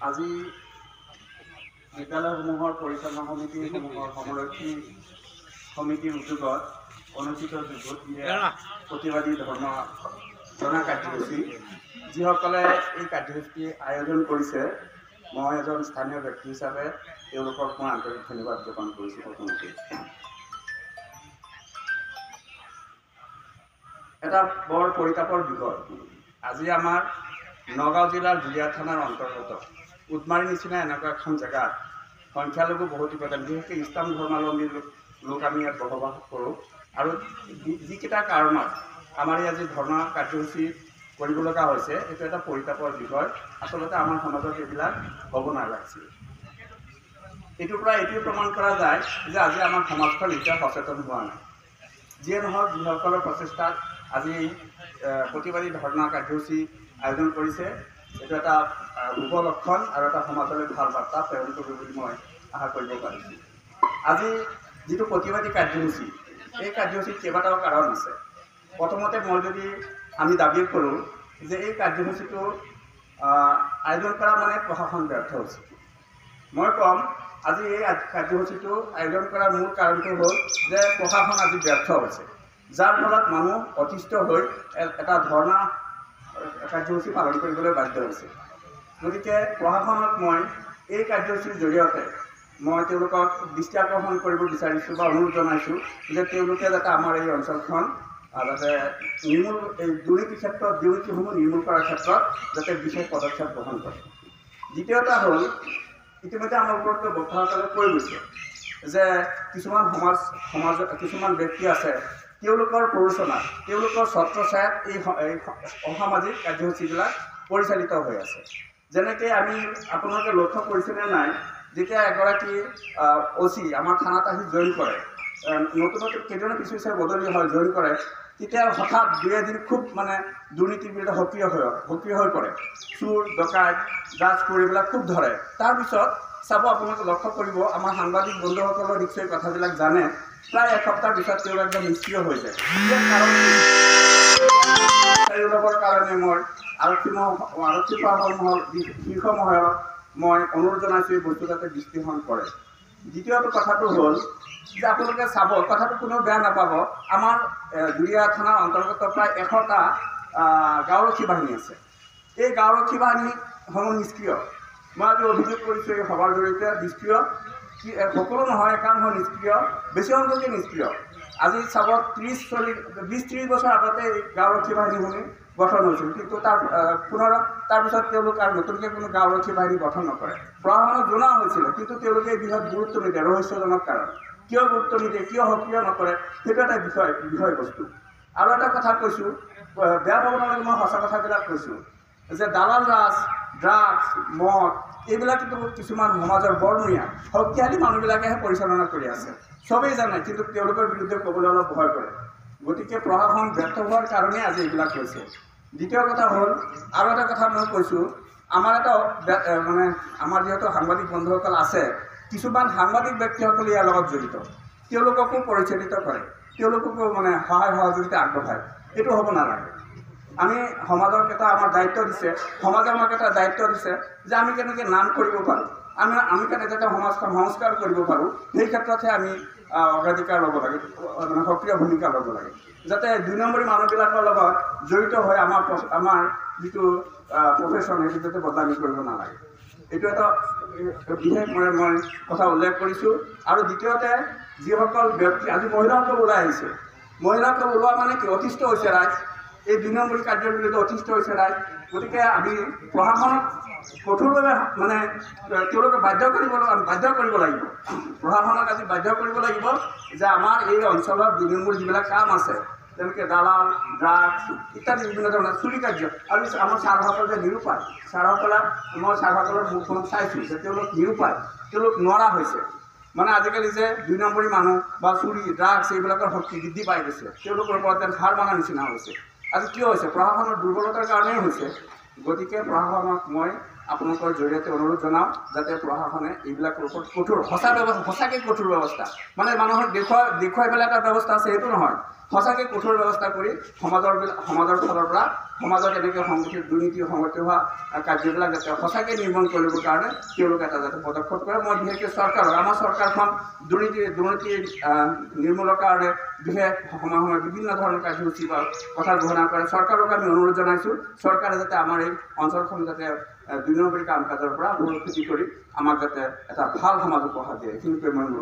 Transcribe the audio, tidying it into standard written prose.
আজি বিদ্যালয়সমূহৰ পৰিচালনা সমিতিসমূহৰ সমৰক্ষী সমিতিৰ উদ্যোগত অনুষ্ঠিত যুগত প্ৰতিবাদী ধৰ্ণা জনা কাৰ্যসূচী যিসকলে এই কাৰ্যসূচী আয়োজন কৰিছে মই এজন স্থানীয় ব্যক্তি হিচাপে তেওঁলোকক মই আন্তৰিক ধন্যবাদ জ্ঞাপন কৰিছোঁ। প্ৰথমতে এটা বৰ পৰিতাপৰ বিষয়। আজি আমাৰ নগাঁও জিলাৰ জুলীয়া থানাৰ অন্তৰ্গত উটমাৰী নিচিনা এনেকুৱা এখন জেগাত সংখ্যালঘু বহুত উপাদান বিশেষকৈ ইছলাম ধৰ্মাৱলম্বী লোক আমি ইয়াত বসবাস কৰোঁ আৰু যিকেইটা কাৰণত আমাৰ এই আজি ধৰ্ণা কাৰ্যসূচী কৰিব লগা হৈছে এইটো এটা পৰিতাপৰ বিষয়। আচলতে আমাৰ সমাজত এইবিলাক হ'ব নালাগিছিল। এইটোৰ পৰা এইটোৱে প্ৰমাণ কৰা যায় যে আজি আমাৰ সমাজখন এতিয়া সচেতন হোৱা নাই। যিয়ে নহওক যিসকলৰ প্ৰচেষ্টাত আজি প্ৰতিবাদী ধৰ্ণা কাৰ্যসূচী আয়োজন কৰিছে এইটো এটা শুভ লক্ষণ আৰু এটা সমাজলৈ ভাল বাৰ্তা প্ৰেৰণ কৰিব বুলি মই আশা কৰিব পাৰিছোঁ। আজি যিটো প্ৰতিবাদী কাৰ্যসূচী এই কাৰ্যসূচীত কেইবাটাও কাৰণ আছে। প্ৰথমতে মই যদি আমি দাবী কৰোঁ যে এই কাৰ্যসূচীটো আয়োজন কৰা মানে প্ৰশাসন ব্যৰ্থ হৈছে। মই ক'ম আজি এই কাৰ্যসূচীটো আয়োজন কৰাৰ মূল কাৰণটো হ'ল যে প্ৰশাসন আজি ব্যৰ্থ হৈছে, যাৰ ফলত মানুহ অতিষ্ঠ হৈ এটা ধৰ্ণা কাৰ্যসূচী পালন কৰিবলৈ বাধ্য হৈছে। গতিকে প্ৰশাসনক মই এই কাৰ্যসূচীৰ জৰিয়তে মই তেওঁলোকক দৃষ্টি আকৰ্ষণ কৰিব বিচাৰিছোঁ বা অনুৰোধ জনাইছোঁ যে তেওঁলোকে যাতে আমাৰ এই অঞ্চলখন যাতে এই দুৰ্নীতিসমূহ নিৰ্মূল কৰাৰ ক্ষেত্ৰত যাতে বিশেষ পদক্ষেপ গ্ৰহণ কৰে। দ্বিতীয়টা হ'ল ইতিমধ্যে আমাৰ ওপৰত বক্তাসকলে কৈ গৈছে যে কিছুমান কিছুমান ব্যক্তি আছে তেওঁলোকৰ প্ৰৰোচনাত তেওঁলোকৰ ছত্ৰছায়াত এই অসামাজিক কাৰ্যসূচীবিলাক পৰিচালিত হৈ আছে। যেনেকৈ আমি আপোনালোকে লক্ষ্য কৰিছেনে নাই, যেতিয়া এগৰাকী OC আমাৰ থানাত আহি জইন কৰে, নতুন কেইজনৰ কিছু বদলি হয় জইন কৰে, তেতিয়া হঠাৎ দুই এদিন খুব মানে দুৰ্নীতিৰ বিৰুদ্ধে সক্ৰিয় হৈ পৰে। চোৰ ডকাইত ড্ৰাগছবোৰ এইবিলাক খুব ধৰে। তাৰপিছত চাব আপোনালোকে লক্ষ্য কৰিব আমাৰ সাংবাদিক বন্ধুসকলৰ নিশ্চয় কথাবিলাক জানে, প্ৰায় এসপ্তাহৰ পিছত তেওঁলোক একদম নিষ্ক্ৰিয় হৈ যায়। তেওঁলোকৰ কাৰণে মই আৰক্ষী প্ৰশাসনৰ শীৰ্ষ মহলক মই অনুৰোধ জনাইছোঁ এই বস্তু যাতে দৃষ্টিখন কৰে। দ্বিতীয়টো কথাটো হ'ল যে আপোনালোকে চাব, কথাটো কোনেও বেয়া নাপাব, আমাৰ জুলীয়া থানাৰ অন্তৰ্গত প্ৰায় 100টা গাঁওৰক্ষী বাহিনী আছে। এই গাঁওৰক্ষী বাহিনীসমূহ নিষ্ক্ৰিয়। মই আজি অভিযোগ কৰিছোঁ এই সভাৰ জৰিয়তে নিষ্ক্ৰিয় সকলো নহয়, একাংশ নিষ্ক্ৰিয়, বেছি সংখ্যকে নিষ্ক্ৰিয়। আজি চাব 20-30 বছৰ আগতে এই গাঁওৰক্ষী বাহিনীসমূহ গঠন হৈছিল, কিন্তু তাৰপিছত তেওঁলোক আৰু নতুনকৈ কোনো গাঁওৰক্ষী বাহিনী গঠন নকৰে। প্ৰশাসনক জনা হৈছিলে, কিন্তু তেওঁলোকে এই বিষয়ত গুৰুত্ব নিদিয়ে। ৰহস্যজনক কাৰণ কিয় গুৰুত্ব নিদিয়ে, কিয় সক্ৰিয় নকৰে, সেইটো এটা বিষয়বস্তু। আৰু এটা কথা কৈছোঁ, বেয়া পাব নালাগে, মই সঁচা কথাবিলাক কৈছোঁ যে দালাল ৰাজ, ড্ৰাগছ, মদ এইবিলাক কিন্তু কিছুমান সমাজৰ বৰমূৰীয়া শক্তিশালী মানুহবিলাকেহে পৰিচালনা কৰি আছে। চবেই জানে, কিন্তু তেওঁলোকৰ বিৰুদ্ধে ক'বলৈ অলপ ভয় কৰে। গতিকে প্ৰশাসন ব্যৰ্থ হোৱাৰ কাৰণেই আজি এইবিলাক হৈছে। দ্বিতীয় কথা হ'ল, আৰু এটা কথা মই কৈছোঁ, আমাৰ আমাৰ যিহেতু সাংবাদিক বন্ধুসকল আছে, কিছুমান সাংবাদিক ব্যক্তিসকল ইয়াৰ লগত জড়িত, তেওঁলোককো পৰিচালিত কৰে, তেওঁলোককো সহায় সহযোগিতা আগবঢ়ায়। এইটো হ'ব নালাগে। আমি সমাজক এটা আমাৰ দায়িত্ব দিছে, সমাজে আমাক এটা দায়িত্ব দিছে যে আমি কেনেকৈ নাম কৰিব পাৰোঁ, আমি কেনেকৈ সমাজখন সংস্কাৰ কৰিব পাৰোঁ, সেই ক্ষেত্ৰতহে আমি অগ্ৰাধিকাৰ ল'ব লাগে, সক্ৰিয় ভূমিকা ল'ব লাগে, যাতে 2 নম্বৰী মানুহবিলাকৰ লগত জড়িত হৈ আমাৰ যিটো প্ৰফেশ্যন সেইটো যাতে বদনামি কৰিব নালাগে। এইটো এটা বিশেষ মই কথা উল্লেখ কৰিছোঁ। আৰু দ্বিতীয়তে যিসকল ব্যক্তি আজি মহিলাসকল ওলাই আহিছে, মহিলাসকল ওলোৱা মানে কি অতিষ্ঠ হৈছে ৰাইজ, এই 2 নম্বৰী কাৰ্যৰ বিৰুদ্ধে অতিষ্ঠ হৈছে ৰাইজ। গতিকে আমি প্ৰশাসনক কঠোৰভাৱে তেওঁলোকে বাধ্য কৰিব লাগিব, প্ৰশাসনক আজি বাধ্য কৰিব লাগিব যে আমাৰ এই অঞ্চলত 2 নম্বৰী যিবিলাক কাম আছে, যেনেকৈ দালাল, ড্ৰাগছ ইত্যাদি বিভিন্ন ধৰণৰ চুৰি কাৰ্য, আৰু আমাৰ ছাৰসকল যে নিৰুপায়, মই ছাৰসকলৰ মুখখন চাইছোঁ যে তেওঁলোক নিৰুপায়, তেওঁলোক নোৱাৰা হৈছে। আজিকালি যে 2 নম্বৰী মানুহ বা চুৰি ড্ৰাগছ এইবিলাকৰ শক্তি বৃদ্ধি পাই গৈছে, তেওঁলোকৰ ওপৰত যেন হাৰ মানাৰ নিচিনা হৈছে। আজি কিয় হৈছে? প্ৰশাসনৰ দুৰ্বলতাৰ কাৰণেই হৈছে। গতিকে প্ৰশাসনক মই আপোনালোকৰ জৰিয়তে অনুৰোধ জনাওঁ যাতে প্ৰশাসনে এইবিলাকৰ ওপৰত সঁচাকৈ কঠোৰ ব্যৱস্থা, মানুহক দেখুৱাই পেলাই এটা ব্যৱস্থা আছে সেইটো নহয়, সঁচাকৈ কঠোৰ ব্যৱস্থা কৰি সমাজৰ ফালৰ পৰা সমাজত এনেকৈ সংগঠিত দুৰ্নীতি সংগঠিত হোৱা কাৰ্যবিলাক যাতে সঁচাকৈ নিৰ্মূল কৰিবৰ কাৰণে তেওঁলোকে এটা যাতে পদক্ষেপ কৰে। মই বিশেষকৈ আমাৰ চৰকাৰখন দুৰ্নীতি নিৰ্মূলৰ কাৰণে বিশেষ সময়ে বিভিন্ন ধৰণৰ কাৰ্যসূচী বা কথা ঘোষণা কৰে। চৰকাৰক আমি অনুৰোধ জনাইছোঁ, চৰকাৰে যাতে আমাৰ এই অঞ্চলখন যাতে ২ নম্বৰী কাম কাজৰ পৰা সুৰক্ষিত কৰি আমাক যাতে এটা ভাল সমাজ উপহাৰ দিয়ে। এইখিনিকৈ মই অনুৰোধ